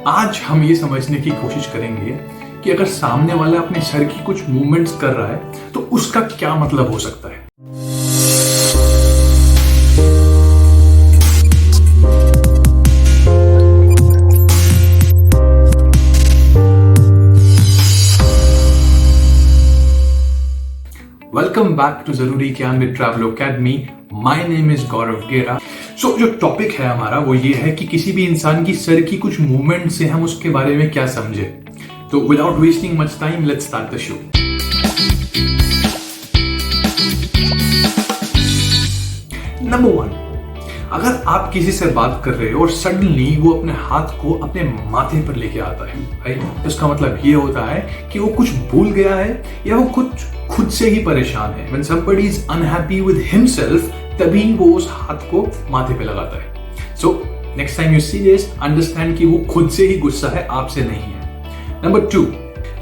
आज हम ये समझने की कोशिश करेंगे कि अगर सामने वाला अपने सर की कुछ मूवमेंट्स कर रहा है तो उसका क्या मतलब हो सकता है। Welcome back to Zaroori Gyan with travel academy. My name is Gaurav Gera. So जो टॉपिक है हमारा वो ये है कि किसी भी इंसान की सर की कुछ मूवमेंट से हम उसके बारे में क्या समझे। तो without wasting much time let's start the show. Number 1, अगर आप किसी से बात कर रहे हो और सडनली वो अपने हाथ को अपने माथे पर लेके आता है, राइट, तो इसका मतलब ये होता है कि वो कुछ भूल गया है या वो खुद से ही परेशान है। When somebody is unhappy with himself, तभी वो उस हाथ को माथे पे लगाता है। So next time you see this, understand कि वो खुद से ही गुस्सा है, आपसे नहीं है। नंबर 2,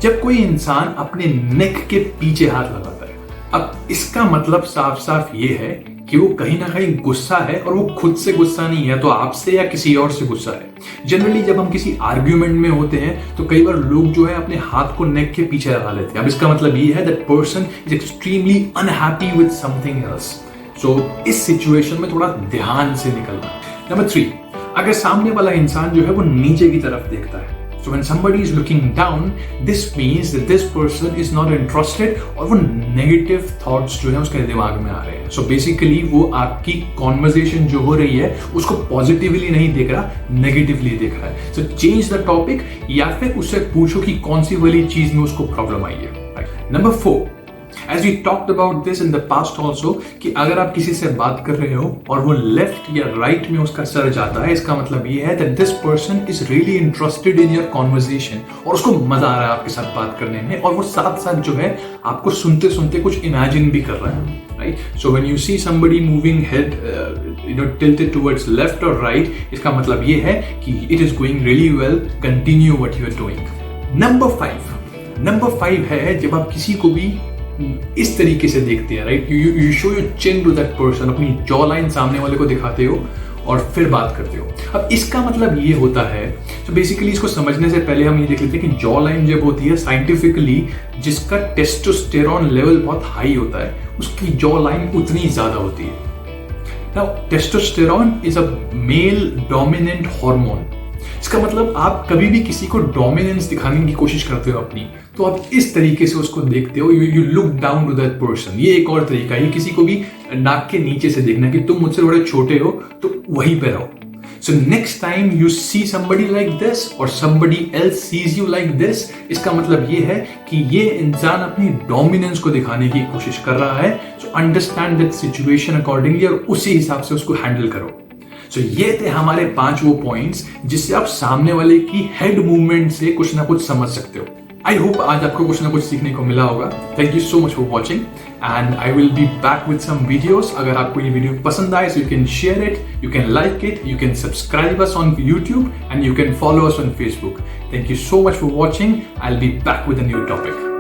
जब कोई इंसान अपने नेक के पीछे हाथ लगाता है, अब इसका मतलब साफ साफ ये है कि वो कहीं ना कहीं गुस्सा है और वो खुद से गुस्सा नहीं है, तो आपसे या किसी और से गुस्सा है। जनरली जब हम किसी आर्ग्यूमेंट में होते हैं तो कई बार लोग जो है अपने हाथ को नेक के पीछे लगा लेते हैं। अब इसका मतलब ये है that person is extremely unhappy with something else. So इस सिचुएशन में थोड़ा ध्यान से निकलना। नंबर 3, अगर सामने वाला इंसान जो है वो नीचे की तरफ देखता है, so when somebody is looking down, this means that this person is not interested और वो negative thoughts जो है उसके दिमाग में आ रहे हैं। So basically वो आपकी conversation जो हो रही है उसको positively नहीं देख रहा, negatively देख रहा है। So change the topic या फिर उससे पूछो कि कौन सी वाली चीज में उसको प्रॉब्लम आई है। Number 4, As we talked about this in the past also, कि अगर आप किसी से बात कर रहे हो और वो लेफ्ट या राइट में उसका सर जाता है, इसका मतलब ये है that this person is really interested in your conversation और उसको मजा आ रहा है आपके साथ बात करने में, और वो साथ साथ जो है आपको सुनते सुनते कुछ इमेजिन भी कर रहा है, right? So when you see somebody moving head tilted towards left or right, इसका मतलब ये है कि it is going really well, continue what you are doing. Number 5 है जब आप किसी को भी इस तरीके से देखते हैं, right, you show your chin to that person, अपनी जॉ लाइन सामने वाले को दिखाते हो और फिर बात करते हो। अब इसका मतलब ये होता है, तो बेसिकली इसको समझने से पहले हम ये देख लेते हैं कि जॉ लाइन जब होती है साइंटिफिकली, जिसका टेस्टोस्टेरोन लेवल बहुत हाई होता है उसकी जॉ लाइन उतनी ज्यादा होती है। Now testosterone is a male dominant hormone. इसका मतलब आप कभी भी किसी को डोमिनेंस दिखाने की कोशिश करते हो अपनी, तो आप इस तरीके से उसको देखते हो, you look down to that person. ये एक और तरीका है किसी को भी नाक के नीचे से देखना कि तुम मुझसे बड़े छोटे हो तो वहीं पे रहो। So next time you see somebody like this और somebody else sees you like this, इसका मतलब ये है कि ये इंसान अपनी डोमिनेंस को दिखाने की कोशिश कर रहा है। So understand that situation accordingly और उसी हिसाब से उसको हैंडल करो। So, ये थे हमारे 5 वो पॉइंट्स जिससे आप सामने वाले की हेड मूवमेंट से कुछ ना कुछ समझ सकते हो। आई होप आज आपको कुछ ना कुछ सीखने को मिला होगा। Thank you so much for watching and I will be back with some videos. अगर आपको ये वीडियो पसंद आए, so you can share it, you can like it, you can subscribe us on YouTube and you can follow us on Facebook. Thank you so much for watching. I'll be back with a new topic.